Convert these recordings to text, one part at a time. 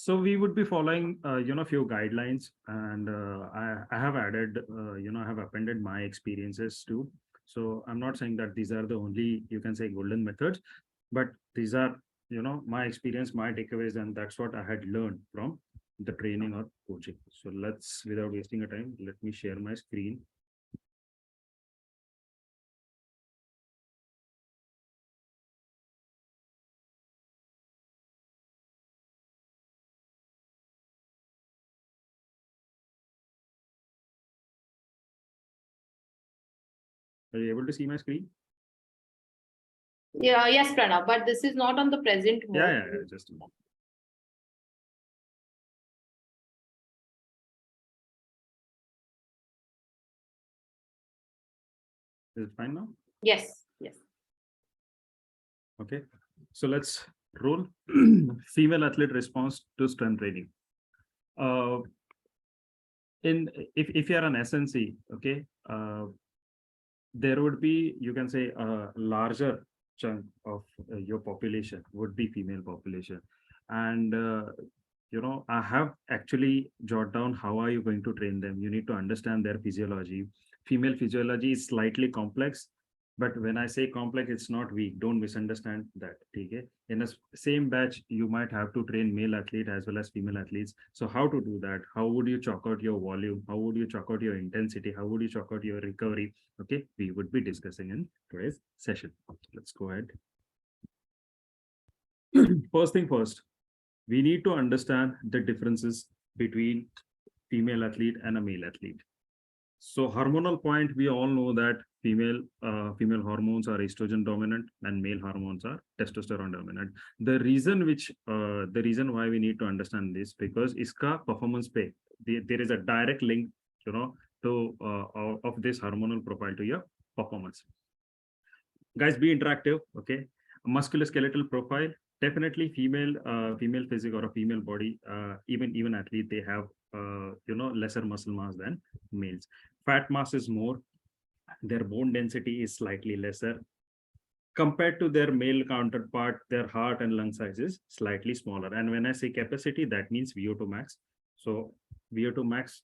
So we would be following, few guidelines, and I have added, I have appended my experiences too. So I'm not saying that these are the only, you can say, golden methods, but these are, my experience, my takeaways, and that's what I had learned from the training or coaching. So let's, without wasting a time, let me share my screen. Are you able to see my screen? Yeah, yes, Pranav, but this is not on the present mode. Yeah, just a moment. Is it fine now? Yes. Okay, so let's roll. Female athlete response to strength training. If you're an SNC, okay, there would be, you can say, a larger chunk of your population would be female population, and I have actually jot down how are you going to train them. You need to understand their physiology. Female physiology is slightly complex, but when I say complex, it's not weak. Don't misunderstand that. Okay? In a same batch, you might have to train male athlete as well as female athletes. So how to do that? How would you chalk out your volume? How would you chalk out your intensity? How would you chalk out your recovery? Okay, we would be discussing in today's session. Let's go ahead. First thing first, we need to understand the differences between female athlete and a male athlete. So hormonal point, we all know that female hormones are estrogen dominant and male hormones are testosterone dominant. The reason why we need to understand this, because iska performance pay, there is a direct link, to of this hormonal profile to your performance. Guys, be interactive. Okay, musculoskeletal profile, definitely female physique or a female body, even athlete, they have lesser muscle mass than males. Fat mass is more, their bone density is slightly lesser compared to their male counterpart. Their heart and lung size is slightly smaller, and when I say capacity, that means VO2 max. So VO2 max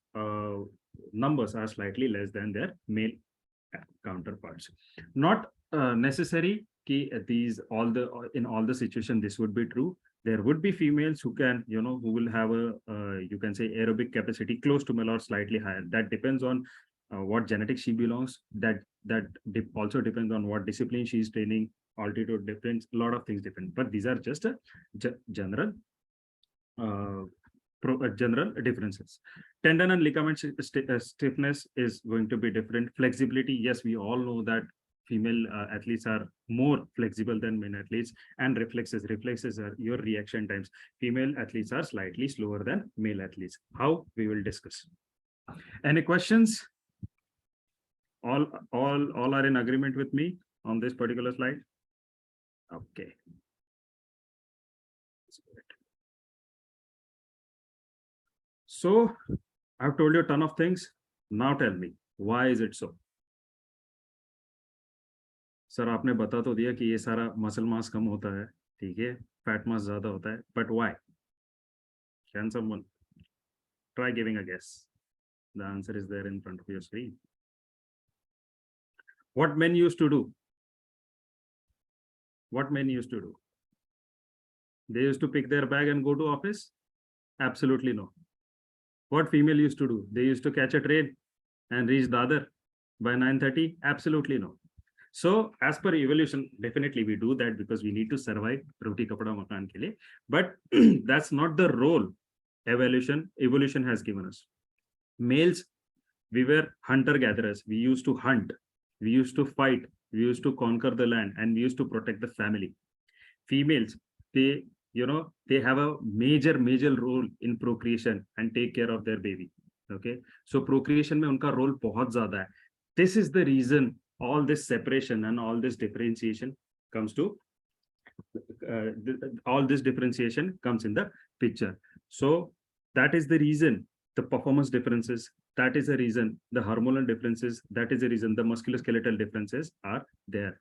numbers are slightly less than their male counterparts. Not necessary key these all the in all the situation this would be true. There would be females who can, who will have a you can say aerobic capacity close to male or slightly higher. That depends on what genetics she belongs. That also depends on what discipline she is training, altitude difference, a lot of things different, but these are just a general general differences. Tendon and ligament stiffness is going to be different. Flexibility, yes, we all know that female athletes are more flexible than male athletes. And reflexes are your reaction times. Female athletes are slightly slower than male athletes. How? We will discuss. Any questions? All are in agreement with me on this particular slide? Okay. So I've told you a ton of things. Now tell me, why is it so? Sir आपने बता तो दिया कि ये सारा muscle mass कम होता है, ठीक है, फैट मास ज्यादा होता है, but why? Can someone try giving a guess? The answer is there in front of your screen. What men used to do? What men used to do? They used to pick their bag and go to office? Absolutely no. What female used to do? They used to catch a train and reach Dadar by 9:30? Absolutely no. So as per evolution, definitely we do that because we need to survive roti kapda makan ke liye. But that's not the role evolution has given us. Males, we were hunter gatherers. We used to hunt, we used to fight, we used to conquer the land, and we used to protect the family. Females, they have a major role in procreation and take care of their baby. Okay, so procreation mein unka role bahut zyada hai. This is the reason all this separation and all this differentiation comes to all this differentiation comes in the picture. So that is the reason the performance differences, that is the reason the hormonal differences, that is the reason the musculoskeletal differences are there.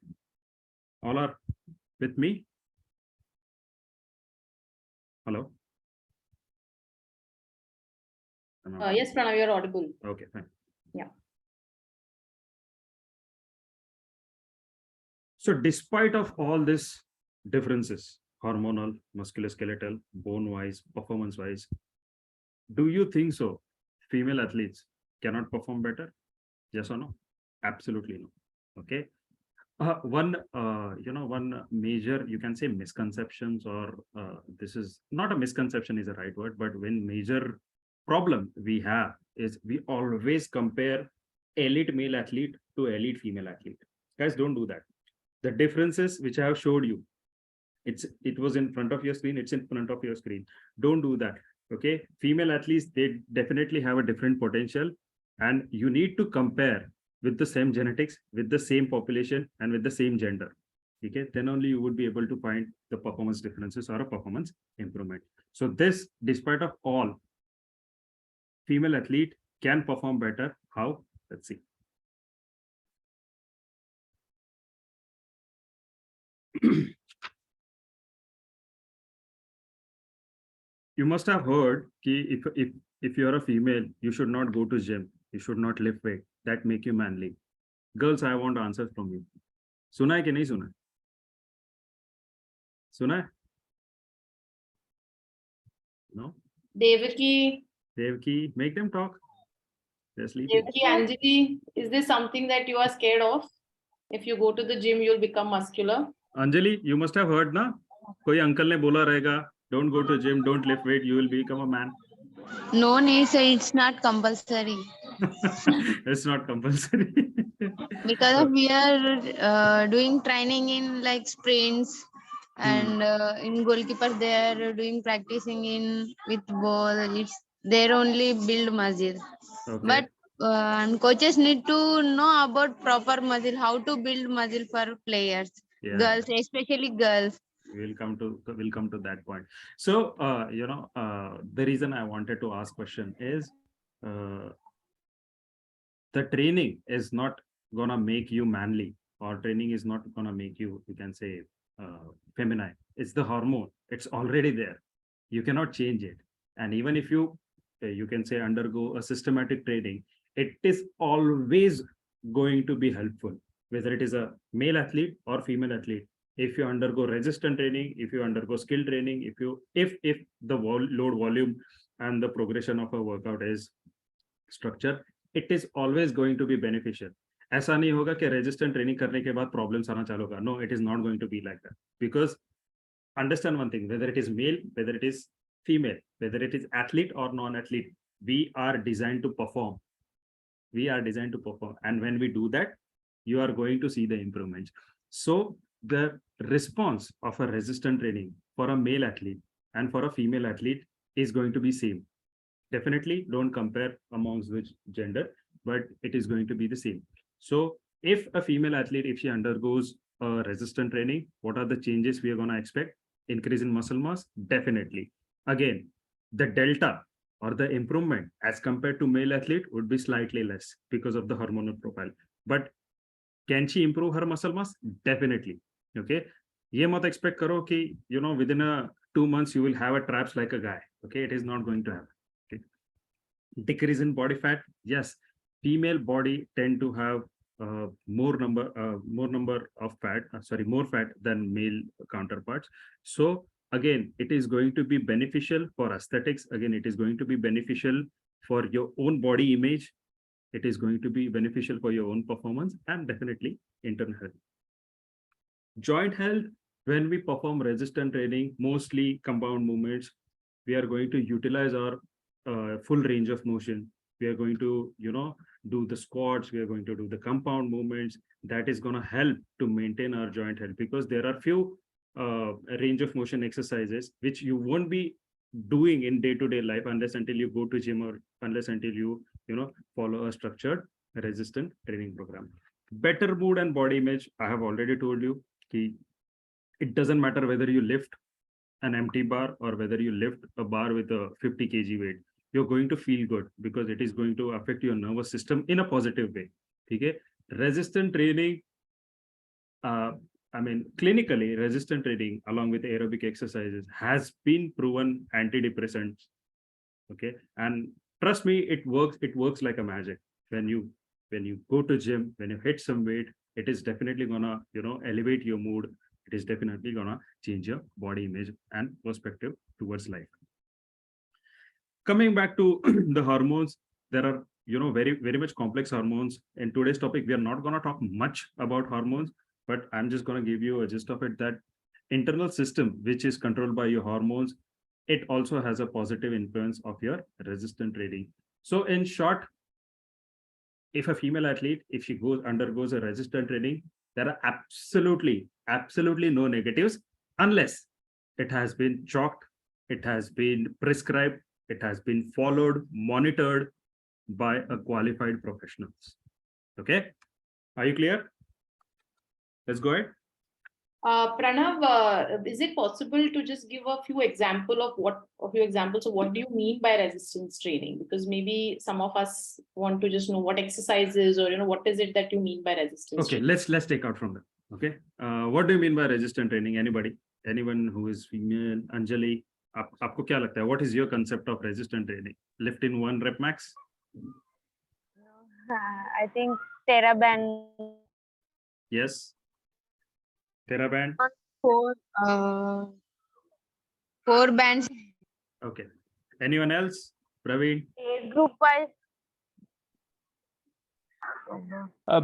All are with me? Hello? Yes, Pranav, you're audible. Okay, fine. Yeah. So despite of all this differences, hormonal, musculoskeletal, bone-wise, performance-wise, do you think so? Female athletes cannot perform better? Yes or no? Absolutely no. Okay. One major, you can say misconceptions, or this is not a misconception is the right word, but when major problem we have is we always compare elite male athlete to elite female athlete. Guys, don't do that. The differences which I have showed you, it was in front of your screen, it's in front of your screen. Don't do that. Okay, female athletes, they definitely have a different potential, and you need to compare with the same genetics, with the same population, and with the same gender. Okay, then only you would be able to find the performance differences or a performance improvement. So this, despite of all, female athlete can perform better. How? Let's see. You must have heard कि if you're a female, you should not go to gym. You should not lift weight. That make you manly. Girls, I want answers from you. सुना है कि नहीं सुना? सुना है? No? Devaki, Devki, make them talk. They're sleeping. Devaki, Anjali, is this something that you are scared of? If you go to the gym, you'll become muscular. Anjali, you must have heard ना? कोई uncle ने बोला रहेगा, don't go to gym, don't lift weight, you will become a man. No, Nisa, it's not compulsory. It's not compulsory. Because we are doing training in like sprints, and in goalkeeper they are doing practicing in with ball. It's there only build muscle. Okay. But and coaches need to know about proper muscle, how to build muscle for players, Yeah. girls, especially girls. We'll come to that point. So the reason I wanted to ask question is the training is not gonna make you manly, or training is not gonna make you can say feminine. It's the hormone, it's already there, you cannot change it. And even if you can say undergo a systematic training, it is always going to be helpful, whether it is a male athlete or female athlete. If you undergo resistant training, if you undergo skill training, if the load volume and the progression of a workout is structured, it is always going to be beneficial. ऐसा नहीं होगा कि resistant training करने के बाद problems आना चालू होगा. No, it is not going to be like that. Because understand one thing, whether it is male, whether it is female, whether it is athlete or non-athlete, we are designed to perform. We are designed to perform. And when we do that, you are going to see the improvements. So the response of a resistant training for a male athlete and for a female athlete is going to be same. Definitely don't compare amongst which gender, but it is going to be the same. So if a female athlete, if she undergoes a resistant training, what are the changes we are going to expect? Increase in muscle mass? Definitely. Again, the delta or the improvement as compared to male athlete would be slightly less because of the hormonal profile. But can she improve her muscle mass? Definitely. Okay. ये मत expect करो कि within a 2 months you will have a traps like a guy. Okay, it is not going to happen. Okay. Decrease in body fat? Yes. Female body tend to have more number of fat, more fat than male counterparts. So again, it is going to be beneficial for aesthetics. Again, it is going to be beneficial for your own body image. It is going to be beneficial for your own performance, and definitely internal health. Joint health, when we perform resistant training, mostly compound movements, we are going to utilize our full range of motion. We are going to, do the squats, we are going to do the compound movements. That is going to help to maintain our joint health, because there are few range of motion exercises which you won't be doing in day-to-day life unless until you go to gym, or unless until you follow a structured resistant training program. Better mood and body image, I have already told you, it doesn't matter whether you lift an empty bar or whether you lift a bar with a 50 kg weight, you're going to feel good, because it is going to affect your nervous system in a positive way. Okay. Resistant training, clinically, resistant training along with aerobic exercises has been proven antidepressants. Okay. And Trust me, it works like a magic. When you go to gym, when you hit some weight, it is definitely gonna, elevate your mood. It is definitely gonna change your body image and perspective towards life. Coming back to the hormones, there are, very, very much complex hormones. In today's topic, we are not going to talk much about hormones, but I'm just going to give you a gist of it, that internal system, which is controlled by your hormones, it also has a positive influence of your resistant training. So in short, if a female athlete, if she undergoes a resistant training, there are absolutely no negatives, unless it has been chalked, it has been prescribed, it has been followed, monitored by a qualified professionals. Okay, are you clear? Let's go ahead. Pranav, is it possible to just give a few examples of what do you mean by resistance training? Because maybe some of us want to just know what exercises, or what is it that you mean by resistance Okay, training? let's take out from that. Okay, what do you mean by resistant training? Anybody? Anyone who is female? Anjali, आपको क्या लगता है? What is your concept of resistant training? Lift in 1 rep max? I think TheraBand. Yes. TheraBand? 4 4 bands. Okay. Anyone else? Praveen? Group wise.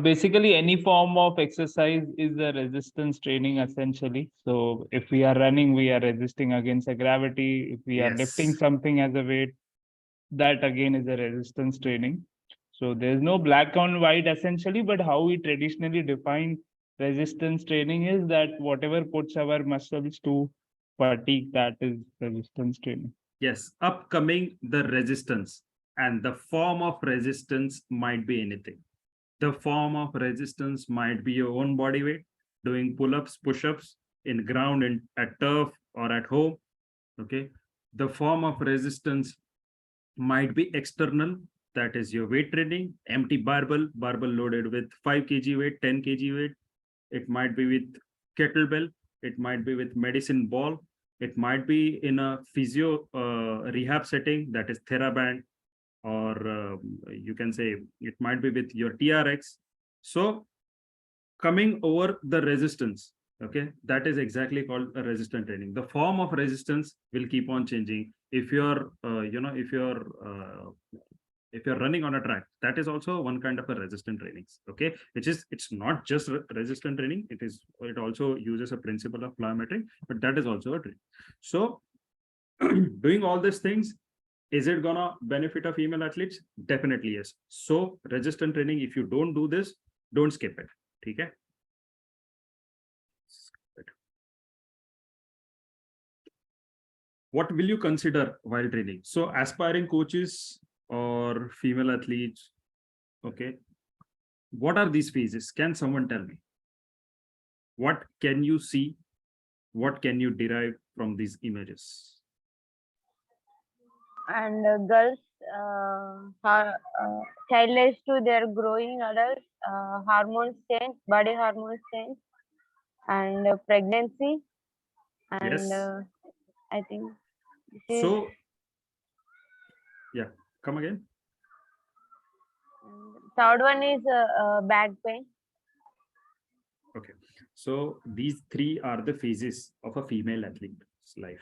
Basically, any form of exercise is a resistance training essentially. So if we are running, we are resisting against a gravity. If we are lifting Yes. something as a weight, that again is a resistance training. So there's no black and white essentially, but how we traditionally define resistance training is that whatever puts our muscles to fatigue, that is resistance training. Yes. Upcoming the resistance, and the form of resistance might be anything. The form of resistance might be your own body weight, doing pull-ups, push-ups in ground and at turf or at home. Okay. The form of resistance might be external, that is your weight training, empty barbell loaded with 5 kg weight, 10 kg weight. It might be with kettlebell, it might be with medicine ball, it might be in a physio rehab setting, that is TheraBand, or you can say it might be with your TRX. So coming over the resistance, okay, that is exactly called a resistant training. The form of resistance will keep on changing. If you're if you're running on a track, that is also one kind of a resistant training. Okay, it's not just resistant training, it also uses a principle of plyometry, but that is also a training. So doing all these things, is it gonna benefit a female athletes? Definitely yes. So resistant training, if you don't do this, don't skip it. Okay. What will you consider while training? So aspiring coaches or female athletes, okay, what are these phases? Can someone tell me? What can you see? What can you derive from these images? And girls child age to their growing adults, hormones change, body hormones change, and pregnancy, and Yes. I think this is, So yeah, come again. third one is back pain. Okay, so these three are the phases of a female athlete's life.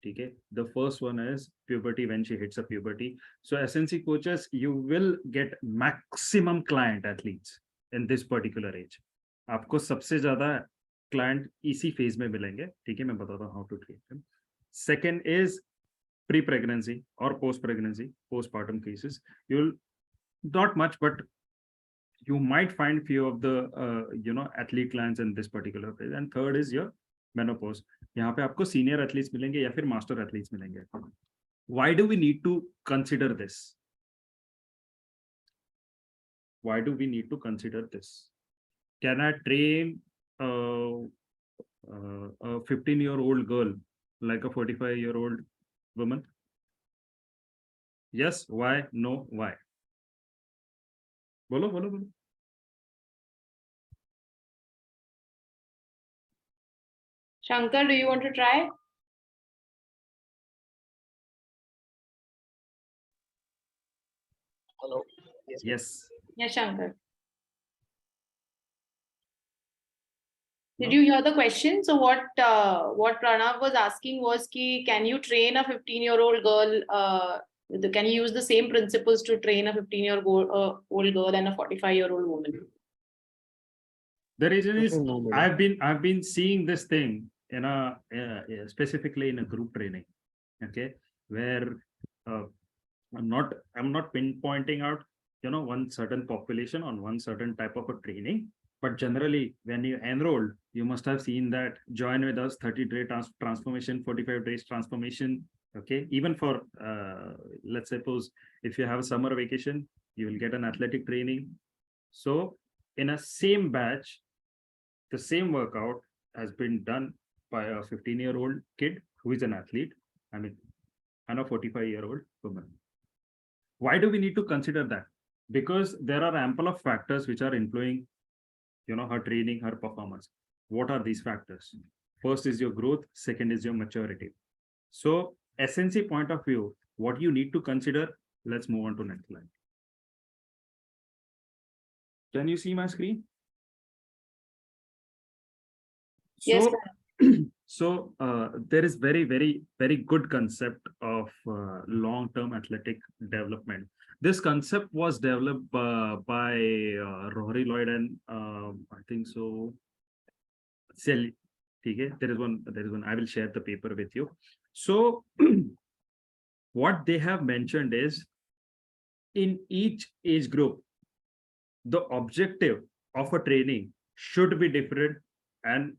Okay, the first one is puberty, when she hits a puberty. So SNC coaches, you will get maximum client athletes in this particular age. आपको सबसे ज्यादा client इसी phase में मिलेंगे. ठीक है, मैं बताता हूँ how to treat them. Second is pre-pregnancy or post-pregnancy, postpartum cases. You'll not much, but you might find few of the athlete clients in this particular phase. And third is your menopause. यहाँ पे आपको senior athletes मिलेंगे या फिर master athletes मिलेंगे. Why do we need to consider this? Why do we need to consider this? Can I train a 15-year-old girl like a 45-year-old woman? Yes. Why? No. Why? बोलो बोलो बोलो. Shankar, do you want to try? Yes. Yeah, Shankar. Did No? you hear the question? So what Pranav was asking was ki, can you train a 15-year-old girl? Can you use the same principles to train a 15-year-old girl and a 45-year-old woman? The reason is No, madam. I've been seeing this thing in a specifically in a group training, okay, where uh, I'm not pinpointing out, you know, one certain population on one certain type of a training, but generally when you enrolled, you must have seen that join with us 30-day transformation, 45 days transformation, okay. Even for let's suppose if you have a summer vacation, you will get an athletic training. So in a same batch, the same workout has been done by a 15-year-old kid who is an athlete, I mean, and a 45-year-old woman. Why do we need to consider that? Because there are ample of factors which are influencing, you know, her training, her performance. What are these factors? First is your growth, second is your maturity. So SNC point of view, what you need to consider, let's move on to next slide. Can you see my screen? Yes, So there is very good concept of long-term athletic development. This concept was developed by Rory Lloyd and I think so. There is one. I will share the paper with you. So what they have mentioned is in each age group, the objective of a training should be different, and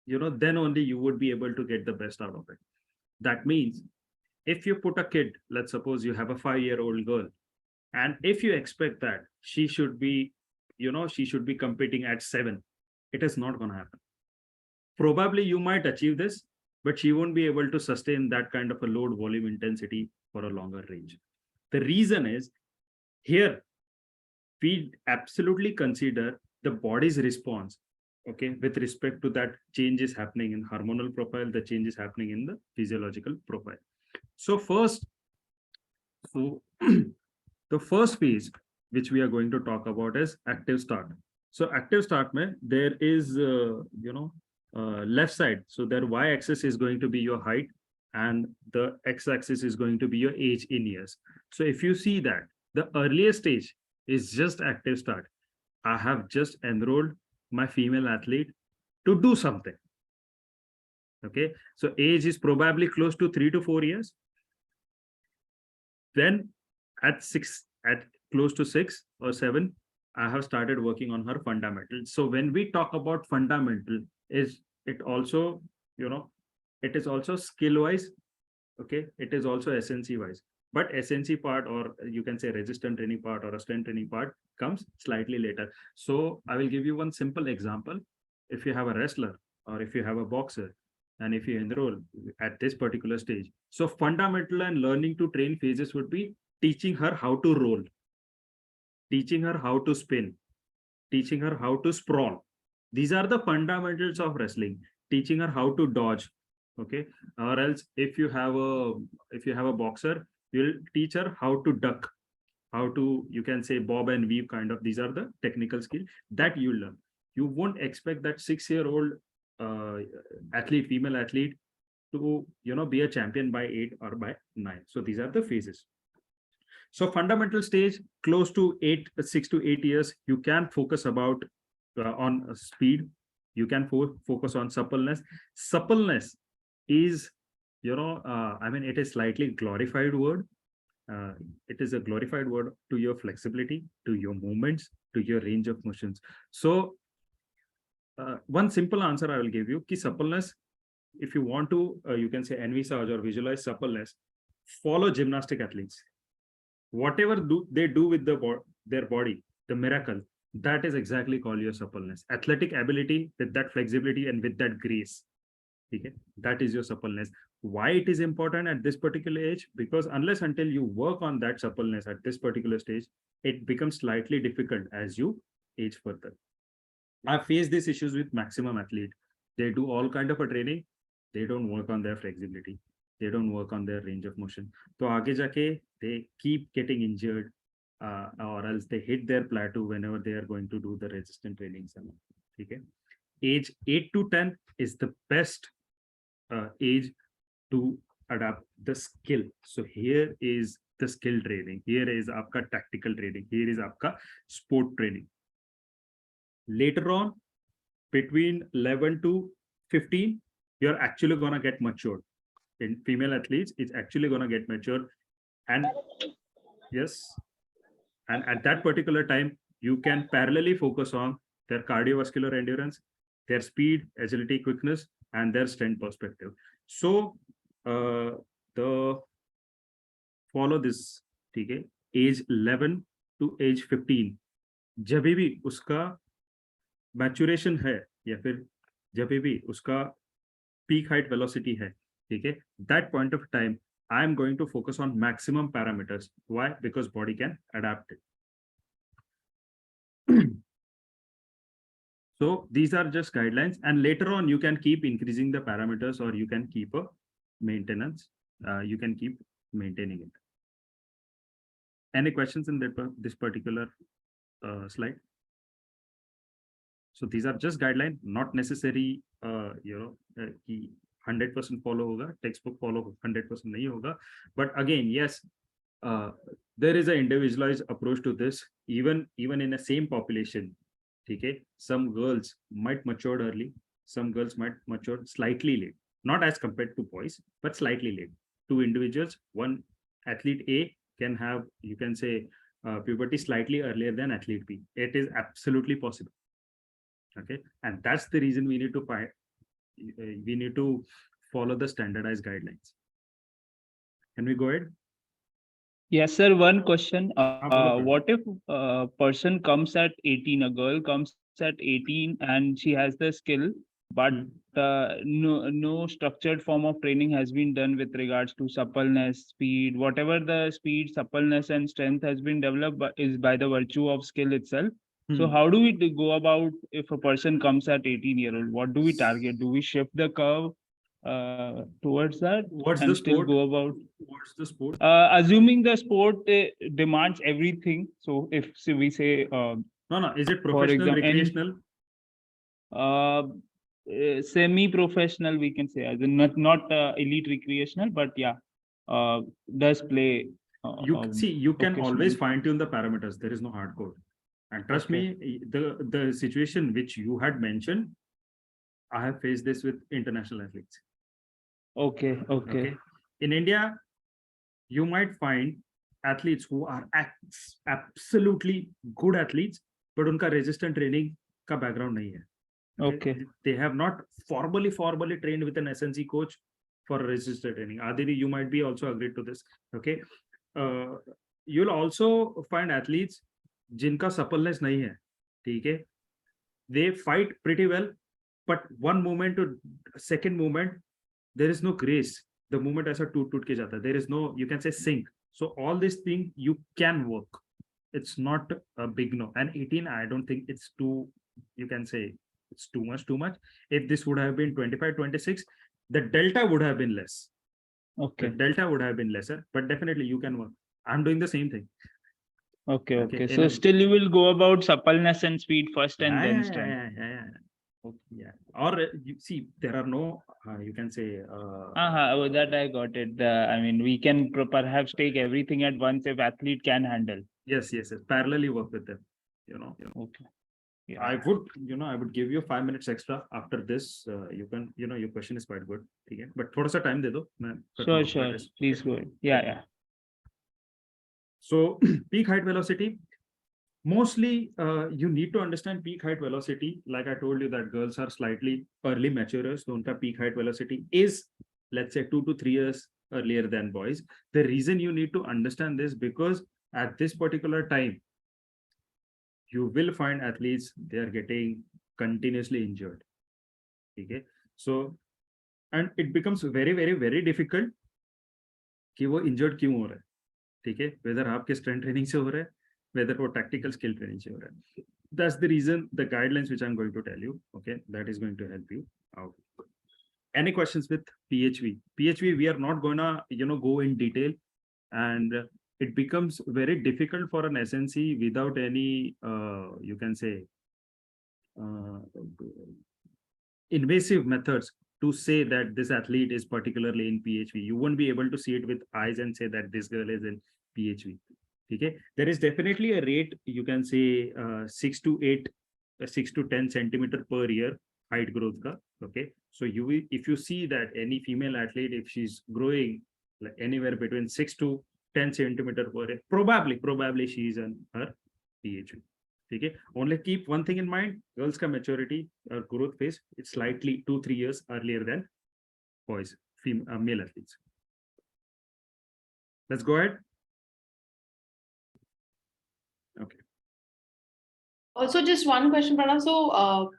you know, then only you would be able to get the best out of it. That means if you put a kid, let's suppose you have a 5-year-old girl, and if you expect that she should be, you know, she should be competing at 7, it is not going to happen. Probably you might achieve this, but she won't be able to sustain that kind of a load, volume, intensity for a longer range. The reason is here we absolutely consider the body's response, okay, with respect to that change is happening in hormonal profile, the change is happening in the physiological profile. So first, so the first phase which we are going to talk about is active start. So active start mein, there is you know, left side, so their y-axis is going to be your height and the x-axis is going to be your age in years. So if you see that the earliest stage is just active start, I have just enrolled my female athlete to do something, okay. So age is probably close to 3 to 4 years. Then at close to 6 or 7, I have started working on her fundamentals. So when we talk about fundamental, is it also, you know, it is also skill wise, okay, it is also SNC wise, but SNC part, or you can say resistant training part or a strength training part, comes slightly later. So I will give you one simple example. If you have a wrestler or if you have a boxer, and if you enroll at this particular stage, so fundamental and learning to train phases would be teaching her how to roll, teaching her how to spin, teaching her how to sprawl. These are the fundamentals of wrestling. Teaching her how to dodge, okay. Or else if you have a boxer, you'll teach her how to duck, how to, you can say, bob and weave kind of. These are the technical skills that you learn. You won't expect that 6-year-old athlete, female athlete, to, you know, be a champion by 8 or by 9. So these are the phases. So fundamental stage, close to 6 to 8 years, you can focus about on speed. You can focus on suppleness. Suppleness is, you know, I mean, it is slightly glorified word. It is a glorified word to your flexibility, to your movements, to your range of motions. So one simple answer I will give you, ki suppleness, if you want to, you can say envisage or visualize suppleness, follow gymnastic athletes. Whatever they do with their body, the miracle, that is exactly called your suppleness. Athletic ability with that flexibility and with that grace. Okay, that is your suppleness. Why it is important at this particular age? Because unless until you work on that suppleness at this particular stage, it becomes slightly difficult as you age further. I face these issues with maximum athlete. They do all kind of a training. They don't work on their flexibility. They don't work on their range of motion. So aage jaake they keep getting injured. or else they hit their plateau whenever they are going to do the resistance trainings. Okay. Age 8 to 10 is the best age to adapt the skill. So here is the skill training. Here is aapka tactical training. Here is aapka sport training. Later on, between 11 to 15, you're actually gonna get matured. In female athletes, it's actually gonna get matured. And yes, and at that particular time, you can parallelly focus on their cardiovascular endurance, their speed, agility, quickness, and their strength perspective. So the follow this, okay? Age 11 to age 15, जब भी उसका maturation है या फिर जब भी उसका peak height velocity है, ठीक है? That point of time, I am going to focus on maximum parameters. Why? Because body can adapt it. So these are just guidelines, and later on you can keep increasing the parameters, or you can keep a maintenance. You can keep maintaining it. Any questions in this particular slide? So these are just guidelines, not necessary. 100% follow hoga, textbook follow 100% nahi hoga. But again, yes, there is an individualized approach to this. Even in a same population, okay, some girls might mature early, some girls might mature slightly late, not as compared to boys, but slightly late. Two individuals, one athlete A can have, you can say, puberty slightly earlier than athlete B. It is absolutely possible. Okay, and that's the reason we need to find, we need to follow the standardized guidelines. Can we go ahead? Yes, sir. One question. Bolo. What if a person comes at 18, a girl comes at 18 and she has the skill, but no structured form of training has been done with regards to suppleness, speed, whatever the speed, suppleness, and strength has been developed is by the virtue of skill itself. So how do we go about if a person comes at 18-year-old? What do we target? Do we shift the curve towards that? What's and the still sport? go about? What's the sport? Assuming the sport demands everything. So if we say no, is it professional, recreational? Semi-professional, we can say, as in not elite recreational, but yeah, does play. You can always fine tune the parameters. There is no hard code. And trust me, the situation which you had mentioned, I have faced this with international athletes. Okay. In India, you might find athletes who are absolutely good athletes, but unka resistant training ka background nahi hai. Okay. They have not formally trained with an SNC coach for resistant training. Aditi, you might be also agreed to this. Okay. You'll also find athletes जिनका suppleness नहीं है, ठीक है? They fight pretty well, but one moment to second moment, there is no grace. The moment ऐसा टूट के जाता है, there is no, you can say, sync. So all this thing you can work. It's not a big no. And 18, I don't think it's too, you can say, it's too much. If this would have been 25, 26, the delta would have been less. Okay. The delta would have been lesser, but definitely you can work. I'm doing the same thing. Okay. So still you will go about suppleness and speed first and then strength. Yeah. Or you see, there are no, you can say. That I got it. I mean, we can perhaps take everything at once if athlete can handle. Yes. Parallelly work with them. Okay. Yeah. I would give you 5 minutes extra after this. You can, your question is quite good. Okay? But thoda sa time de do. Sure. Please go ahead. Yeah. So peak height velocity, mostly you need to understand peak height velocity. Like I told you that girls are slightly early maturers. So unka peak height velocity is, let's say, 2 to 3 years earlier than boys. The reason you need to understand this, because at this particular time, you will find athletes, they are getting continuously injured. Okay. So, and it becomes very, very, very difficult कि वो injured क्यों हो रहा है. ठीक है, whether आपके strength training से हो रहा है, whether वो tactical skill training से हो रहा है. That's the reason, the guidelines which I'm going to tell you, okay, that is going to help you out. Any questions with PHV? PHV, we are not gonna, go in detail, and it becomes very difficult for an SNC without any you can say invasive methods to say that this athlete is particularly in PHV. You won't be able to see it with eyes and say that this girl is in PHV. Okay, there is definitely a rate, you can say 6 to 8, 6 to 10 centimeter per year height growth ka. Okay, so you will, if you see that any female athlete, if she's growing like anywhere between 6 to 10 centimeter per year, probably she is in her PHV. Okay, only keep one thing in mind: girls' ka maturity or growth phase, it's slightly 2-3 years earlier than boys, male athletes. Let's go ahead. Okay. Also, just one question, Pranav. So,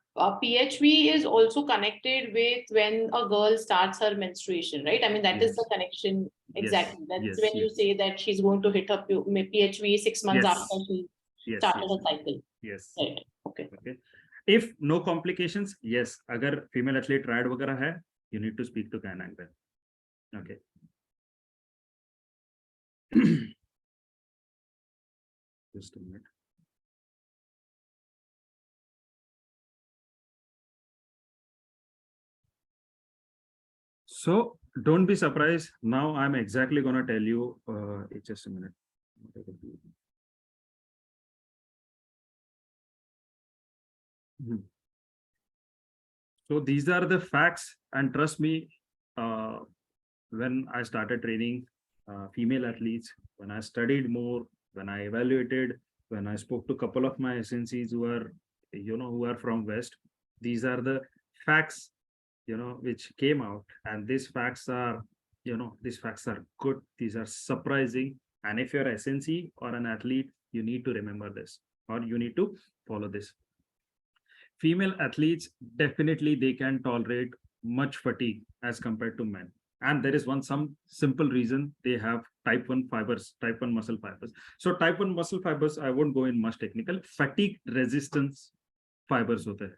PHV is also connected with when a girl starts her menstruation, right? I mean, that is the Yes. connection exactly. That's Yes, when you yes. say that she's going to hit her PHV 6 months Yes. after she Yes, started yes, her cycle. yes. Right. Okay. Okay. If no complications, yes. Agar female athlete triad वगैरह है, you need to speak to canine vet. Okay. Just a minute. So don't be surprised. Now I'm exactly gonna tell you. Just a minute. So these are the facts, and trust me, when I started training female athletes, when I studied more, when I evaluated, when I spoke to a couple of my SNCs who are, who are from West, these are the facts, which came out, and these facts are, these facts are good. These are surprising, and if you're SNC or an athlete, you need to remember this, or you need to follow this. Female athletes, definitely they can tolerate much fatigue as compared to men, and there is some simple reason: they have type 1 fibers, type 1 muscle fibers. So type 1 muscle fibers, I won't go in much technical, fatigue resistance fibers hote hain.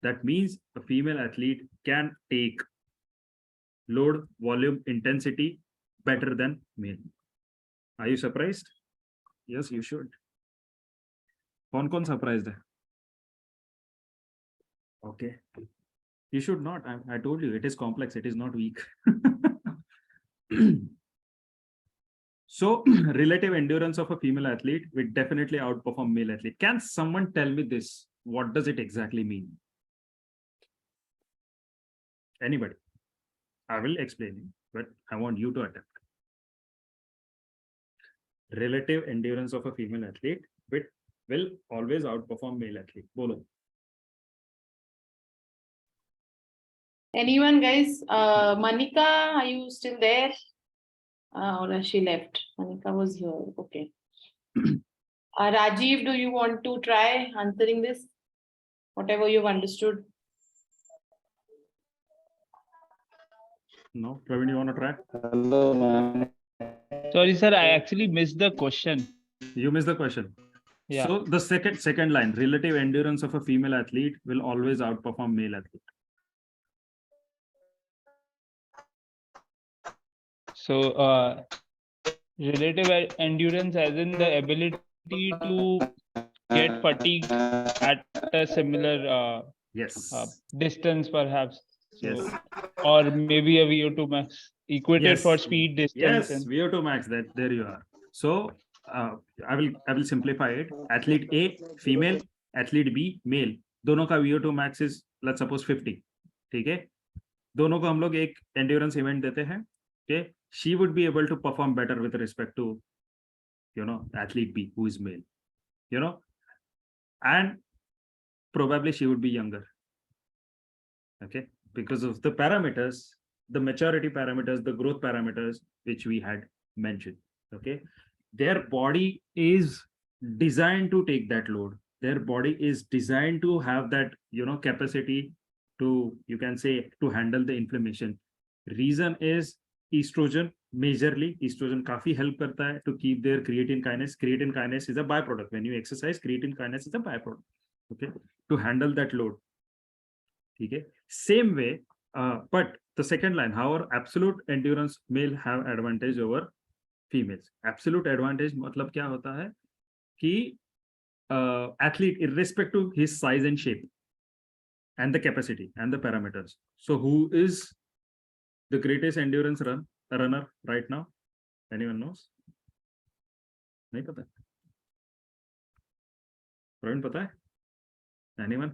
That means a female athlete can take load, volume, intensity better than male. Are you surprised? Yes, you should. Kaun surprised hai? Okay. You should not. I told you, it is complex. It is not weak. So, relative endurance of a female athlete will definitely outperform male athlete. Can someone tell me this? What does it exactly mean? Anybody? I will explain it, but I want you to attempt. Relative endurance of a female athlete will always outperform male athlete. Bolo. Anyone, guys? Manika, are you still there? Or has she left? Manika was here. Okay. Rajiv, do you want to try answering this? Whatever you've understood. No, Praveen, you want to try? Hello, man. Sorry, sir, I actually missed the question. You missed the question. Yeah. So the second line, relative endurance of a female athlete will always outperform male athlete. So, relative endurance as in the ability to get fatigue at a similar Yes. distance, perhaps. So, Yes. or maybe a VO2 max equated Yes. for speed, distance. Yes, VO2 max. That there you are. So I will simplify it. Athlete A female, athlete B male. दोनों का VO2 max is, let's suppose 50. ठीक है? दोनों को हम लोग एक endurance event देते हैं. Okay, she would be able to perform better with respect to, athlete B who is male. And probably she would be younger. Okay, because of the parameters, the maturity parameters, the growth parameters which we had mentioned. Okay, their body is designed to take that load. Their body is designed to have that, capacity to, you can say, to handle the inflammation. Reason is estrogen. Majorly estrogen काफी help करता है to keep their creatine kinase. Creatine kinase is a byproduct. When you exercise, creatine kinase is a byproduct. Okay, to handle that load. Okay, same way, but the second line, however, absolute endurance male have advantage over females. Absolute advantage मतलब क्या होता है कि athlete irrespective his size and shape and the capacity and the parameters. So who is the greatest endurance runner right now? Anyone knows? नहीं पता. प्रवीण पता है? Anyone?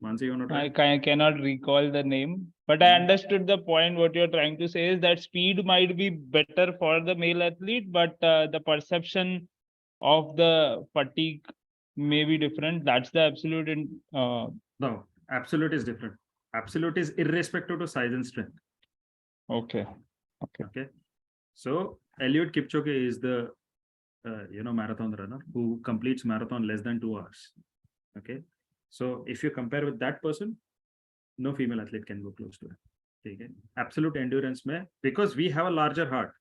Mansi, you want to try? I cannot recall the name, but I understood the point. What you're trying to say is that speed might be better for the male athlete, but the perception of the fatigue may be different. That's the absolute. No, absolute is different. Absolute is irrespective to size and strength. Okay. Okay. So Eliud Kipchoge is the marathon runner who completes marathon less than 2 hours. Okay. So if you compare with that person, no female athlete can go close to it. Okay. Absolute endurance mein, because we have a larger heart.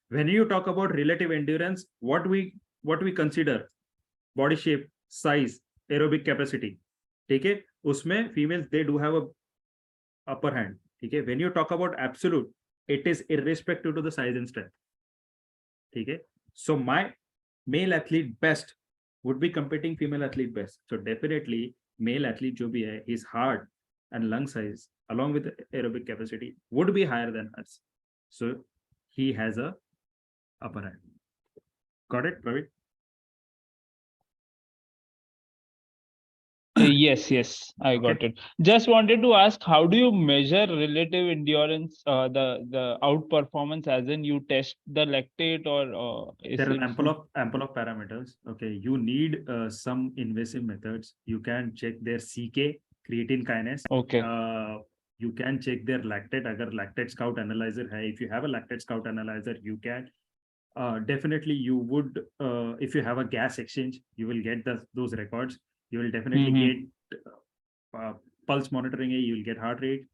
When you talk about relative endurance, what we consider body shape, size, aerobic capacity. Okay. Usme females, they do have a upper hand. Okay. When you talk about absolute, it is irrespective to the size and strength. Okay. So my male athlete best would be competing female athlete best. So definitely male athlete jo bhi hai, his heart and lung size along with aerobic capacity would be higher than us. So he has a upper hand. Got it, Praveen? Yes, I got it. Just wanted to ask, how do you measure relative endurance, the outperformance, as in you test the lactate or There are ample of parameters. Okay, you need some invasive methods. You can check their CK, creatine kinase. Okay. You can check their lactate. Agar lactate scout analyzer hai, if you have a lactate scout analyzer, you can definitely you would if you have a gas exchange, you will get those records. You will definitely get pulse monitoring. You will get heart rate.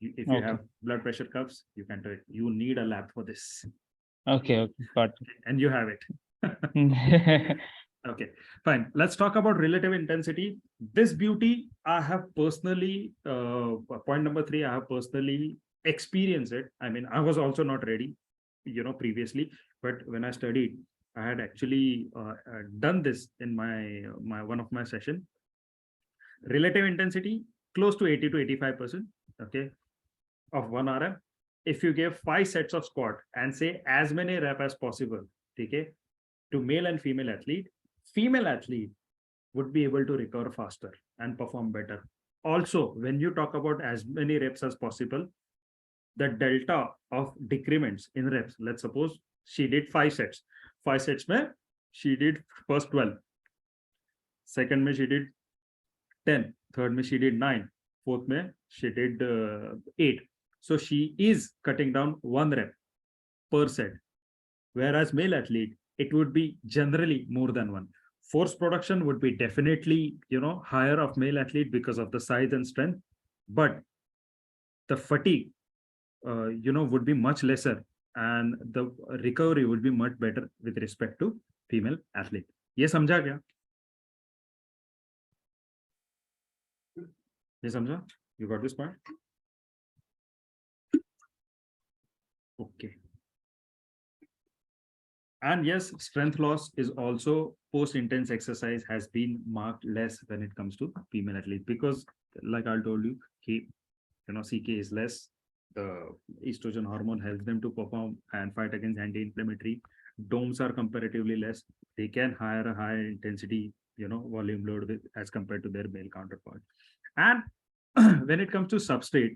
If you have blood pressure cuffs, you can do it. You need a lab for this. Okay, got it. And you have it. Okay, fine. Let's talk about relative intensity. This beauty, I have personally, point number 3, I have personally experienced it. I mean, I was also not ready, previously, but when I studied, I had actually done this in my one of my session. Relative intensity, close to 80 to 85%, okay, of 1 RM. If you give 5 sets of squat and say as many reps as possible, okay, to male and female athlete would be able to recover faster and perform better. Also, when you talk about as many reps as possible, the delta of decrements in reps, let's suppose she did 5 sets. 5 sets mein she did first 12. Second mein she did 10. Third mein she did 9. Fourth mein she did 8. So she is cutting down 1 rep per set. Whereas male athlete, it would be generally more than 1. Force production would be definitely, higher of male athlete because of the size and strength, but the fatigue, would be much lesser and the recovery would be much better with respect to female athlete. ये समझा क्या? ये समझा? You got this point? Okay. And yes, strength loss is also post-intense exercise has been marked less when it comes to female athletes because, like I told you, CK is less. The estrogen hormone helps them to perform and fight against anti-inflammatory. DOMs are comparatively less. They can hire a higher intensity, volume load as compared to their male counterpart. And when it comes to substrate,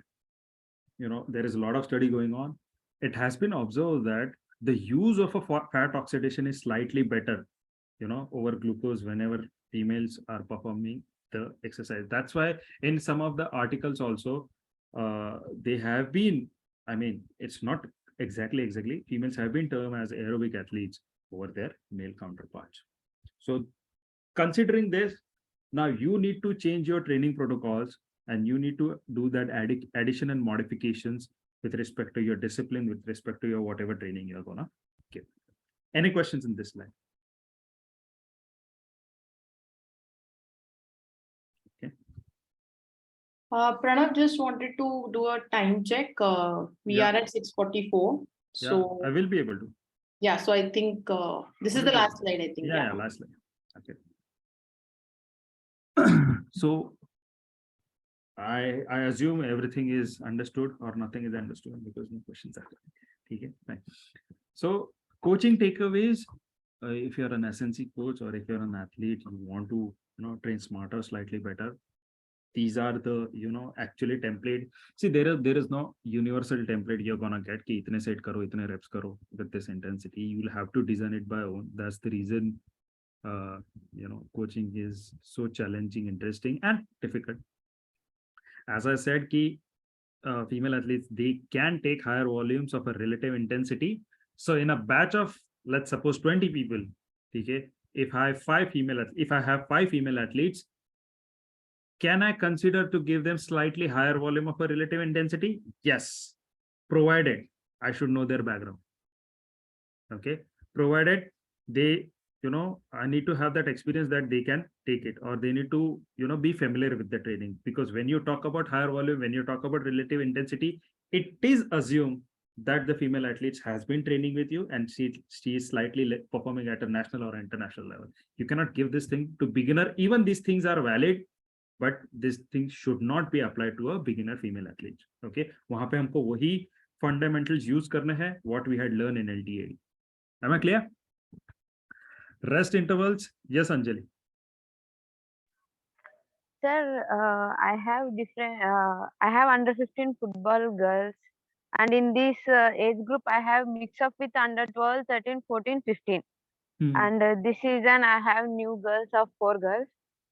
there is a lot of study going on. It has been observed that the use of a fat oxidation is slightly better, over glucose whenever females are performing the exercise. That's why in some of the articles also, they have been, I mean, it's not exactly, females have been termed as aerobic athletes over their male counterparts. So considering this, now you need to change your training protocols and you need to do that addition and modifications with respect to your discipline, with respect to your whatever training you're gonna give. Any questions in this line? Okay. Pranav just wanted to do a time check. We Yeah. are at 6:44. Yeah, So I will be able to. yeah, so I think this is the last slide, I think. Yeah, last slide. Okay. So I assume everything is understood or nothing is understood because no questions are there. Okay, fine. So coaching takeaways, if you're an SNC coach or if you're an athlete, you want to train smarter, slightly better. These are the actually template. See, there is no universal template you're gonna get ki itne set karo, itne reps karo with this intensity. You will have to design it by own. That's the reason coaching is so challenging, interesting, and difficult. As I said, ki female athletes, they can take higher volumes of a relative intensity. So in a batch of, let's suppose 20 people, okay, if I have five female athletes, can I consider to give them slightly higher volume of a relative intensity? Yes, provided I should know their background. Okay, provided they, I need to have that experience that they can take it, or they need to, be familiar with the training. Because when you talk about higher volume, when you talk about relative intensity, it is assumed that the female athletes has been training with you and she is slightly performing at a national or international level. You cannot give this thing to beginner. Even these things are valid, but this thing should not be applied to a beginner female athlete. Okay, वहां पे हमको वही fundamentals use करने हैं what we had learned in LTAD. Am I clear? Rest intervals, yes, Anjali. Sir, I have under 15 football girls, and in this age group, I have mix up with under 12, 13, 14, 15. And this season, I have new girls of 4 girls.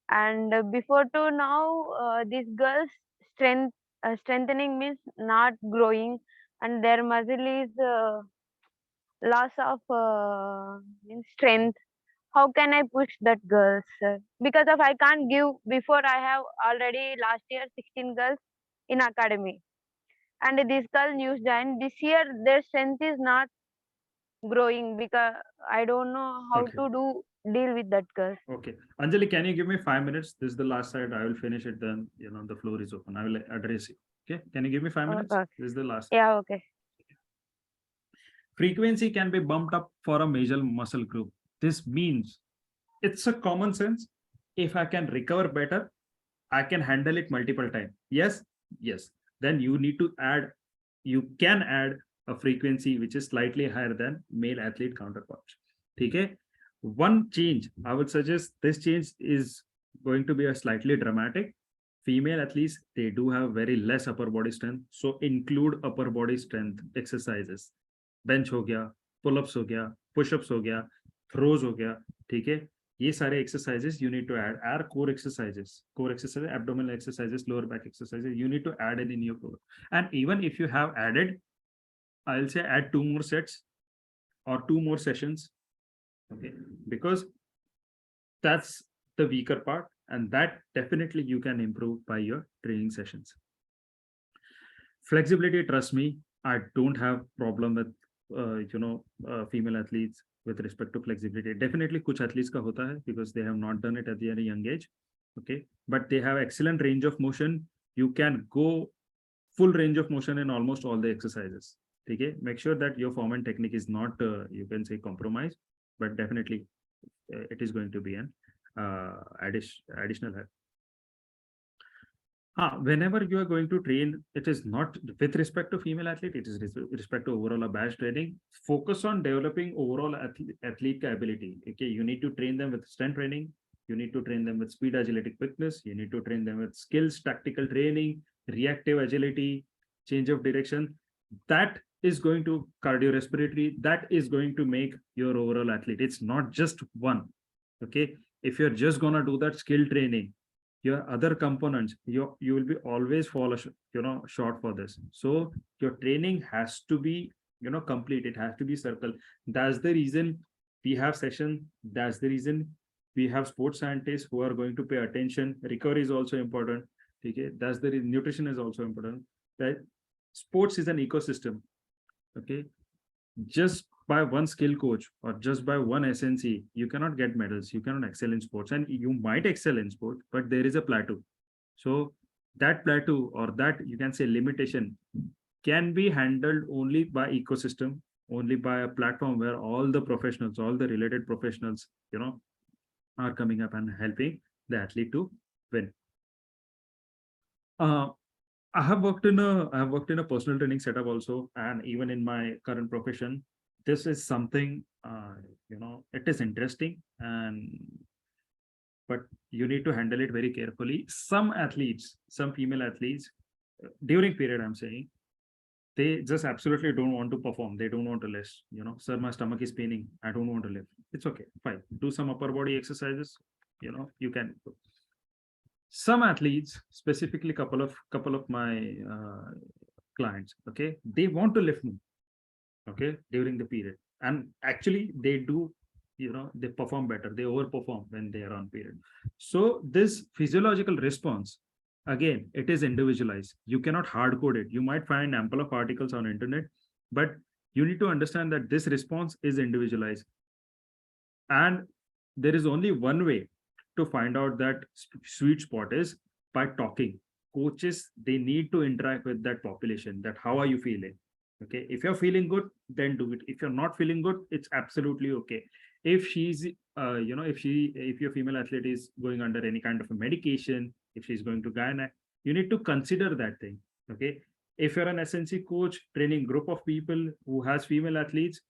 And before to now, these girls strengthening means not growing, and their muscle is loss of means strength. How can I push that girls? Because of I can't give before I have already last year 16 girls in academy, and this girl news joined this year. Their strength is not growing because I don't know how Okay. to deal with that girl. Okay, Anjali, can you give me 5 minutes? This is the last slide. I will finish it. Then the floor is open. I will address you. Okay, can you give me 5 minutes? Okay. This is the last. Yeah. Okay. Frequency can be bumped up for a major muscle group. This means it's a common sense. If I can recover better, I can handle it multiple times. Yes, yes. Then you can add a frequency which is slightly higher than male athlete counterparts. Okay. One change I would suggest, this change is going to be a slightly dramatic. Female athletes, they do have very less upper body strength. So include upper body strength exercises. Bench हो गया, pull-ups हो गया, push ups हो गया, throws हो गया. ठीक है, ये सारे exercises you need to add core exercises, abdominal exercises, lower back exercises. You need to add it in your program. And even if you have added, I'll say add 2 more sets or 2 more sessions. Okay, because that's the weaker part, and that definitely you can improve by your training sessions. Flexibility, trust me, I don't have problem with female athletes with respect to flexibility. Definitely kuch athletes ka hota hai because they have not done it at the very young age. Okay, but they have excellent range of motion. You can go full range of motion in almost all the exercises. Okay, make sure that your form and technique is not you can say compromised, but definitely it is going to be an additional help. Whenever you are going to train, it is not with respect to female athlete, it is respect to overall a batch training. Focus on developing overall athlete ability. Okay, you need to train them with strength training. You need to train them with speed, agility, quickness. You need to train them with skills, tactical training, reactive agility, change of direction. That is going to cardiorespiratory. That is going to make your overall athlete. It's not just one. Okay, if you're just gonna do that skill training, your other components, you will be always fall short for this. So your training has to be complete. It has to be circle. That's the reason we have session. That's the reason we have sports scientists who are going to pay attention. Recovery is also important. Okay, that's the reason nutrition is also important. That sports is an ecosystem. Okay, just by one skill coach or just by one SNC, you cannot get medals. You cannot excel in sports, and you might excel in sport, but there is a plateau. So that plateau or that you can say limitation can be handled only by ecosystem, only by a platform where all the professionals, all the related professionals, are coming up and helping the athlete to win. I have worked in a personal training setup also, and even in my current profession, this is something it is interesting, but you need to handle it very carefully. Some athletes, some female athletes, during period, I'm saying, they just absolutely don't want to perform. They don't want to lift. Sir, my stomach is paining. I don't want to lift. It's okay, fine. Do some upper body exercises. You can. Some athletes, specifically couple of my clients, okay, they want to lift more, okay, during the period, and actually they do, they perform better, they overperform when they are on period. So this physiological response, again, it is individualized. You cannot hard code it. You might find ample of articles on internet, but you need to understand that this response is individualized, and there is only one way to find out that sweet spot is by talking. Coaches, they need to interact with that population, that how are you feeling? Okay, if you're feeling good, then do it. If you're not feeling good, it's absolutely okay. If she's if your female athlete is going under any kind of a medication, if she's going to gynae, you need to consider that thing. Okay, if you're an SNC coach training group of people who has female athletes,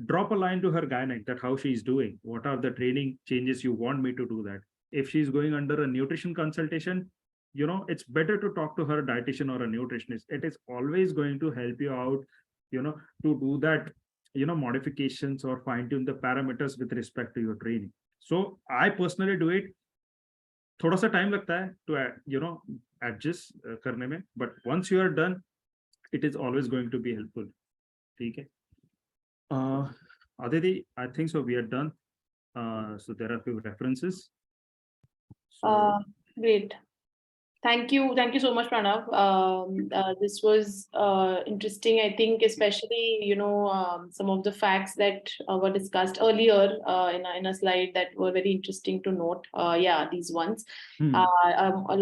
drop a line to her gynae that how she's doing, what are the training changes you want me to do that. If she's going under a nutrition consultation, it's better to talk to her dietitian or a nutritionist. It is always going to help you out, to do that, modifications or fine tune the parameters with respect to your training. So I personally do it. थोड़ा सा time लगता है to adjust करने में, but once you are done, it is always going to be helpful. ठीक है. Aditi, I think so we are done. So there are a few references. So, Great. Thank you so much, Pranav. This was interesting. I think especially some of the facts that were discussed earlier in a slide that were very interesting to note. Yeah, these ones. A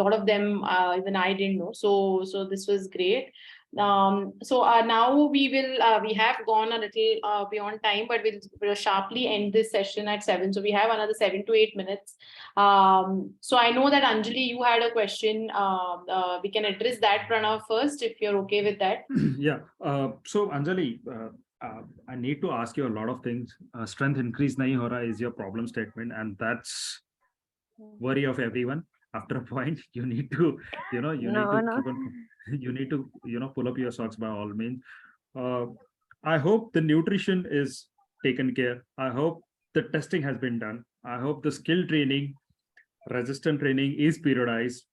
lot of them even I didn't know. So this was great. So now we have gone a little beyond time, but we'll sharply end this session at 7. So we have another 7 to 8 minutes. So I know that Anjali, you had a question. We can address that, Pranav, first, if you're okay with that. Yeah. So Anjali, I need to ask you a lot of things. Strength increase nahi ho raha is your problem statement, and that's worry of everyone. After a point, you need to, you need to, pull up your socks by all means. I hope the nutrition is taken care. I hope the testing has been done. I hope the skill training, resistant training is periodized.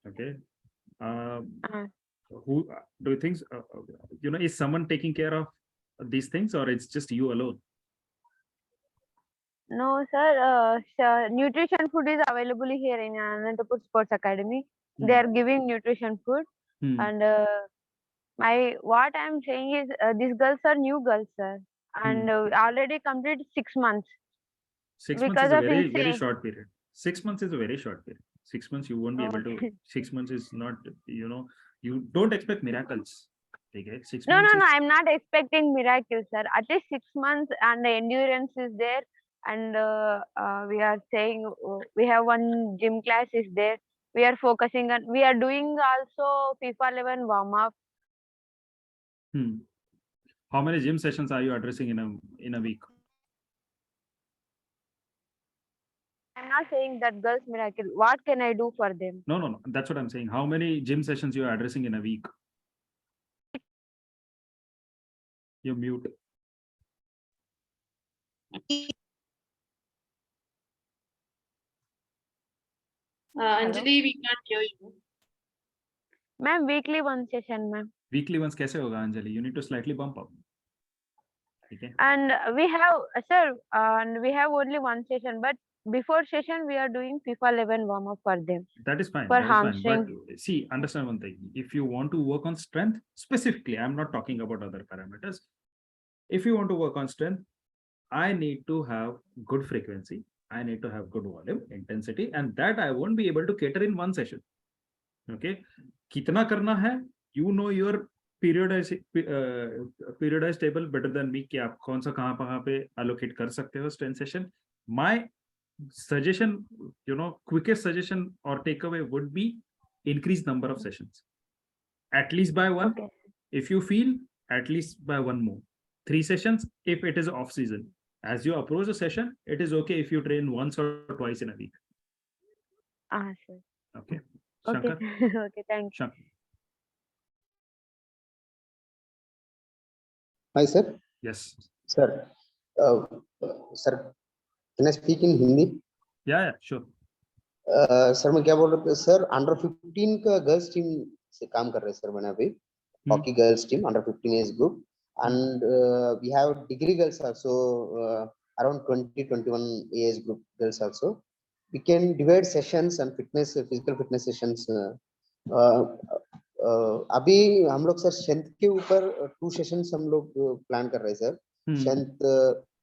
Okay. Who do you think, is someone taking care of these things, or it's just you alone? No, sir. Nutrition food is available here in Anantapur Sports Academy. They are giving nutrition food, and what I'm saying is these girls are new girls, sir, and already completed 6 months. 6 months is a very short period. 6 months is a very short period. 6 months you won't be able to. 6 months is not, you don't expect miracles. Okay? 6 months. No. I'm not expecting miracles, sir. At least 6 months, and the endurance is there. And we are saying we have one gym class is there. We are focusing on. We are doing also FIFA 11 warm up. How many gym sessions are you addressing in a week? I'm not saying that girls miracle. What can I do for them? No. That's what I'm saying. How many gym sessions you are addressing in a week? You're mute. Anjali, we can't hear you. Ma'am, weekly one session, ma'am. Weekly ones kaise hoga, Anjali? You need to slightly bump up. Okay. And we have, sir, and we have only one session, but before session we are doing FIFA 11 warm up for them. That is fine. For hamstring. But see, understand one thing. If you want to work on strength specifically, I'm not talking about other parameters. If you want to work on strength, I need to have good frequency. I need to have good volume, intensity, and that I won't be able to cater in one session. Okay कितना करना है, you know your periodic table better than me कि आप कौन सा कहाँ पे allocate कर सकते हो strength session. My suggestion, quickest suggestion or takeaway would be increase number of sessions at least by one. Okay. If you feel, at least by one more. 3 sessions if it is off season. As you approach a session, it is okay if you train once or twice in a week. Sir. Okay. Okay. Shankar? Okay, thanks. Shankar. Hi, sir. Yes. Sir, sir, can I speak in Hindi? Yeah, sure. Sir मैं क्या बोल रहा था sir, under 15 का girls team से काम कर रहे हैं सर मैंने अभी, hockey girls team under 15 age group, and we have degree girls also around 20-21 age group girls also. We can divide sessions and fitness physical fitness sessions. अभी हम लोग सर स्ट्रेंथ के ऊपर 2 सेशंस हम लोग प्लान कर रहे हैं सर. स्ट्रेंथ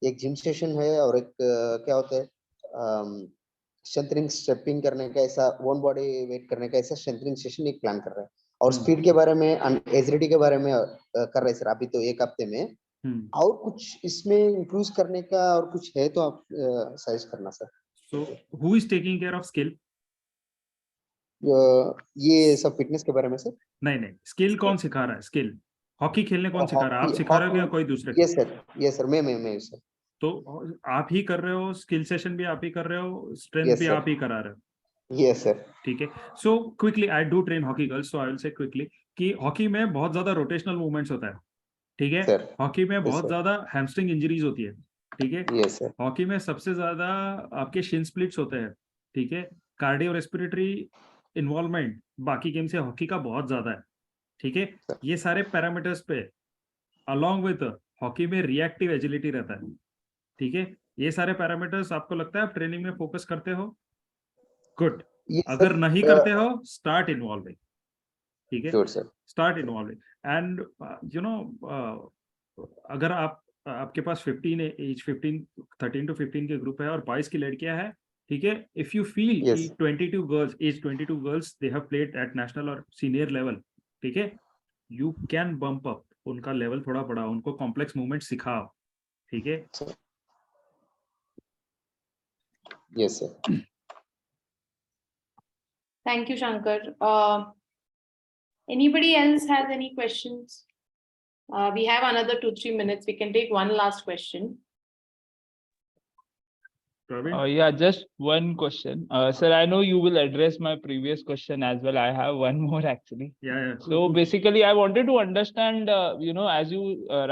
एक जिम सेशन है और एक क्या होता है स्ट्रेंथनिंग स्टेपिंग करने का, ऐसा वन बॉडी वेट करने का ऐसा स्ट्रेंथनिंग सेशन एक प्लान कर रहे हैं. और स्पीड के बारे में एजिलिटी के बारे में कर रहे हैं सर अभी तो 1 हफ्ते में. और कुछ इसमें इंप्रूव करने का और कुछ है तो आप सजेस्ट करना sir. So who is taking care of skill? ये सब फिटनेस के बारे में सर. नहीं स्किल कौन सिखा रहा है? स्किल हॉकी खेलने कौन सिखा रहा है? आप सिखा रहे हो या कोई दूसरे? ये सर मैं सर. तो आप ही कर रहे हो, स्किल सेशन भी आप ही कर रहे हो, स्ट्रेंथ भी आप ही करा रहे हो? Yes sir. ठीक है. So quickly I do train hockey girls, so I will say quickly कि हॉकी में बहुत ज्यादा रोटेशनल मूवमेंट्स होता है. ठीक है. हॉकी में बहुत ज्यादा हैमस्ट्रिंग इंजरीज होती है. ठीक है. Yes sir. हॉकी में सबसे ज्यादा आपके शिन स्प्लिट्स होते हैं. ठीक है. कार्डियो रेस्पिरेटरी इन्वॉल्वमेंट बाकी गेम से हॉकी का बहुत ज्यादा है. ठीक है. ये सारे पैरामीटर्स पे अलॉन्ग विद हॉकी में रिएक्टिव एजिलिटी रहता है. ठीक है. ये सारे पैरामीटर्स आपको लगता है आप ट्रेनिंग में फोकस करते हो? गुड. अगर नहीं करते हो, स्टार्ट इन्वॉल्विंग. ठीक है. स्टार्ट इन्वॉल्विंग एंड अगर आपके पास 13 to 15 के ग्रुप है और 22 की लड़कियां हैं. ठीक है. If you feel 22 girls they have played at national और सीनियर लेवल. ठीक है. यू कैन बम्प अप उनका लेवल थोड़ा बढ़ाओ, उनको कॉम्प्लेक्स मूवमेंट सिखाओ. ठीक है. Yes, sir. Thank you, Shankar. Anybody else has any questions? We have another 2-3 minutes. We can take one last question. Yeah, just one question. Sir, I know you will address my previous question as well. I have one more actually. Yeah. So basically, I wanted to understand, as you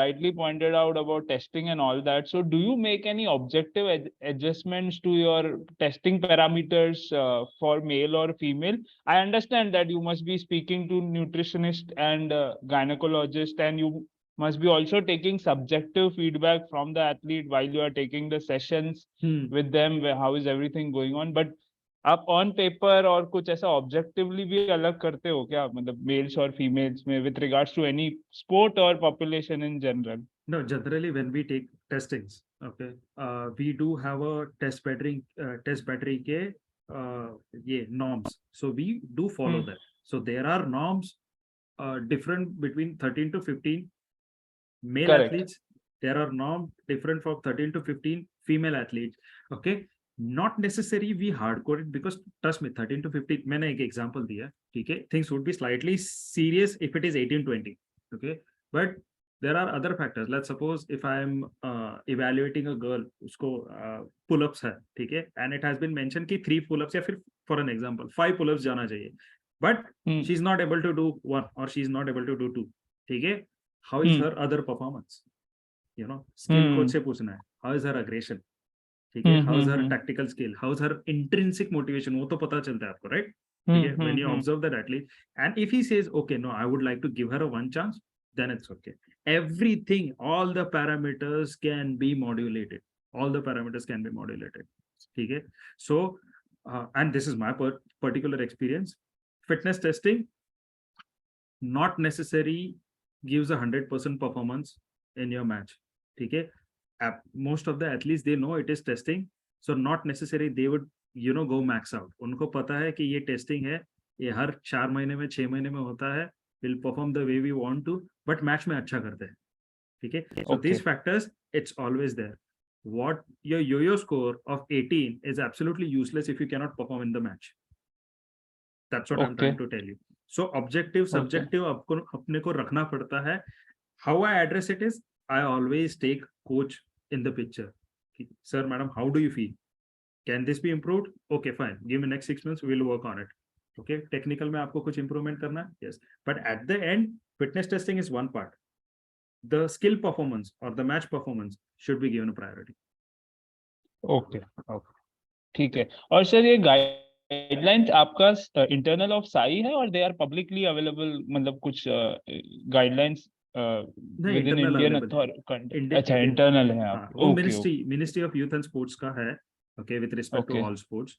rightly pointed out about testing and all that. So do you make any objective adjustments to your testing parameters for male or female? I understand that you must be speaking to nutritionist and gynecologist, and you must be also taking subjective feedback from the athlete while you are taking the sessions with them, how is everything going on. But आप on paper और कुछ ऐसा objectively भी अलग करते हो क्या, मतलब males और females में with regards to any sport or population in general? No, generally when we take testings, okay, we do have a test battery के ये norms, so we do follow that. So there are norms different between 13 to 15 male Correct. athletes. There are norms different for 13 to 15 female athletes. Okay, not necessary we hardcore it, because trust me, 13 to 15 मैंने एक example दिया. ठीक है. Things would be slightly serious if it is 18-20. Okay, but there are other factors. Let's suppose if I am evaluating a girl, उसको pull-ups है. ठीक है. And it has been mentioned कि 3 pull-ups या फिर for an example 5 pull-ups जाना चाहिए, but she's not able to do 1 or she's not able to do 2. ठीक है. How is her other performance? Skill coach से पूछना है. How is her aggression? ठीक है. How is her tactical skill? How is her intrinsic motivation? वो तो पता चलता है आपको, right? ठीक है. When you observe that athlete, and if he says, okay, no, I would like to give her a 1 chance, then it's okay. Everything, all the parameters can be modulated. ठीक है. So, and this is my particular experience. Fitness testing not necessary gives 100% performance in your match. ठीक है. Most of the athletes, they know it is testing, so not necessary they would go max out. उनको पता है कि ये testing है, ये हर 4 महीने में 6 महीने में होता है, will perform the way we want to, but match में अच्छा करते हैं, ठीक है. सो Okay. these factors, it's always there. What your yo-yo score of 18 is absolutely useless if you cannot perform in the match. That's what I'm trying Okay. to tell you. So objective, subjective आपको अपने को रखना पड़ता है. How I address it is, I always take coach in the picture. Sir, madam, how do you feel? Can this be improved? Okay, fine. Give me next 6 months, we'll work on it. Okay, technical में आपको कुछ improvement करना है? Yes. But at the end, fitness testing is one part. The skill performance or the match performance should be given a priority. Okay. Okay. ठीक है. और sir ये guidelines आपका इंटरनल ऑफ साई है और दे आर पब्लिकली अवेलेबल, मतलब कुछ guidelines with in internal Indian available. Authority? अच्छा, इंटरनल है हाँ, आप. वो okay. Ministry of youth and sports का है. Okay, with respect to Okay. all sports.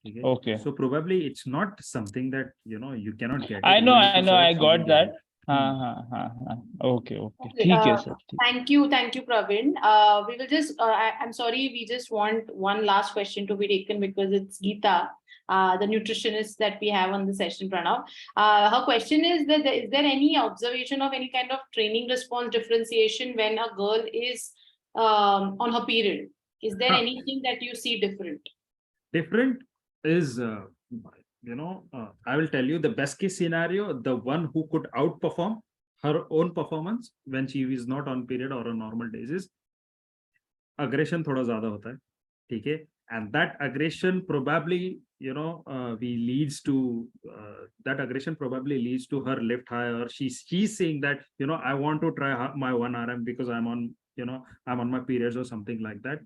Okay. Okay. So probably it's not something that you cannot get. I it. know, Even if you I search, you got will get that. it. हाँ. Okay. Okay, ठीक है sir. Thank you, Praveen. We will just, I'm sorry, we just want one last question to be taken because it's Geeta, the nutritionist that we have on the session, Pranav. Her question is that is there any observation of any kind of training response differentiation when a girl is on her period? Is there anything that you see different? Different is, I will tell you the best case scenario, the one who could outperform her own performance when she is not on period or on normal days is aggression थोड़ा ज़्यादा होता है, ठीक है. And that aggression probably, leads to her lift high, or she's saying that, I want to try my 1 RM because I'm on my periods or something like that.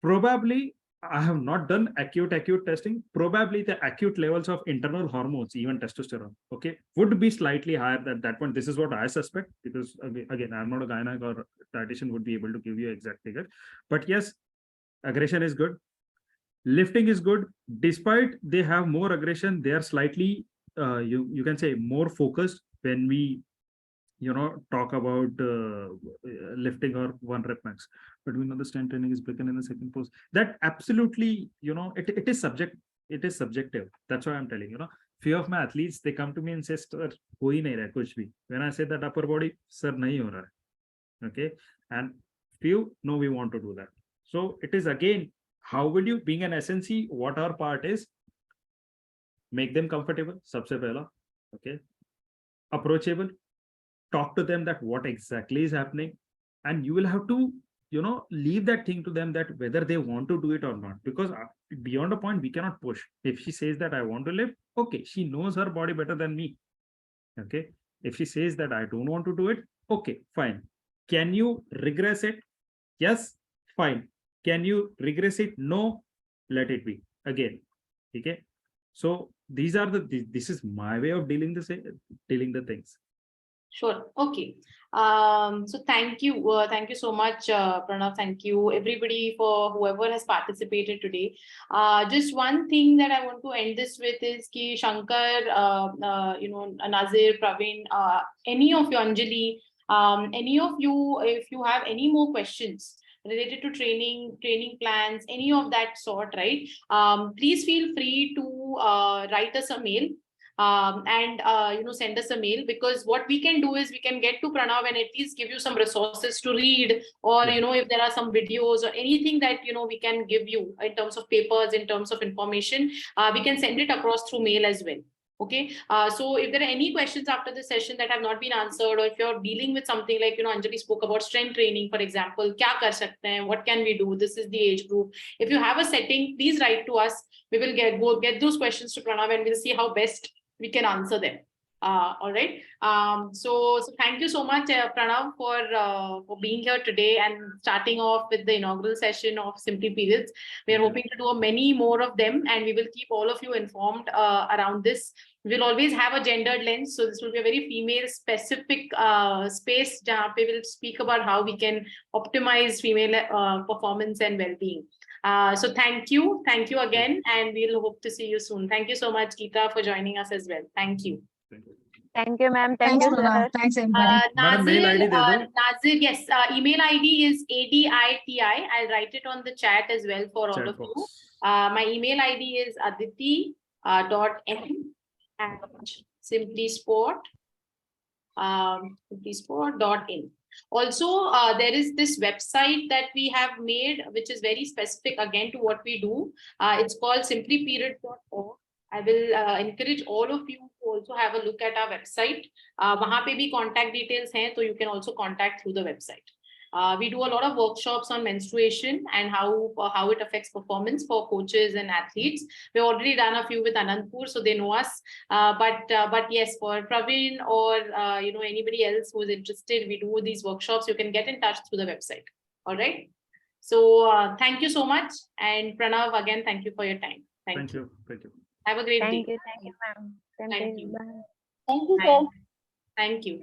Probably, I have not done acute testing. Probably the acute levels of internal hormones, even testosterone, okay, would be slightly higher at that point. This is what I suspect, because again, I'm not a gynec or dietitian would be able to give you exact figure. But yes, aggression is good. Lifting is good. Despite they have more aggression, they are slightly, you can say, more focused when we talk about lifting or 1 rep max. But we know the strength training is broken in the second pose. That absolutely, it is subjective. That's why I'm telling you. Few of my athletes, they come to me and say, sir, koi nahi raha kuch bhi. When I say that upper body, sir, nahi ho raha hai. Okay, and few, no, we want to do that. So it is again, how will you, being an SNC, what our part is, make them comfortable, sabse pehla, okay, approachable, talk to them that what exactly is happening, and you will have to leave that thing to them, that whether they want to do it or not, because beyond a point we cannot push. If she says that I want to live, okay, she knows her body better than me. Okay, if she says that I don't want to do it, okay, fine. Can you regress it? Yes, fine. Can you regress it? No, let it be again. Okay, so these are this is my way of dealing the things. Sure. Okay. So thank you so much, Pranav. Thank you everybody for whoever has participated today. Just one thing that I want to end this with is ki Shankar, Nazir, Praveen, any of you, Anjali, any of you, if you have any more questions related to training plans, any of that sort, right? Please feel free to write us a mail. And send us a mail, because what we can do is we can get to Pranav and at least give you some resources to read, or if there are some videos or anything that we can give you in terms of papers, in terms of information, we can send it across through mail as well. Okay, so if there are any questions after this session that have not been answered, or if you're dealing with something like Anjali spoke about strength training, for example, kya kar sakte hain, what can we do, this is the age group, if you have a setting, please write to us. We will get those questions to Pranav and we'll see how best we can answer them. All right. So thank you so much, Pranav, for being here today and starting off with the inaugural session of Simply Periods. We are hoping to do many more of them, and we will keep all of you informed around this. We'll always have a gendered lens, so this will be a very female-specific space where we will speak about how we can optimize female performance and well-being. So thank you again, and we'll hope to see you soon. Thank you so much, Geeta, for joining us as well. Thank you. Thank you, ma'am. Thanks, Thank you, Pranav. sir. Thanks, everybody. Madam, mail ID de do. Nazir, yes. Email ID is ADITI. I'll write it on the chat as well for all Chat of box. you. My email ID is Aditi .in and simplysport.in. Also, there is this website that we have made, which is very specific again to what we do. It's called simplyperiods.org. I will encourage all of you to also have a look at our website. वहाँ पे भी contact details हैं, so you can also contact through the website. We do a lot of workshops on menstruation and how it affects performance for coaches and athletes. We've already done a few with Anandpur, so they know us. But yes, for Praveen or anybody else who is interested, we do these workshops. You can get in touch through the website. All right. So thank you so much, and Pranav, again, thank you for your time. Thank you. Thank you. Have a great day. Thank you, ma'am. Thank you. Bye. Thank you, sir. Thank you.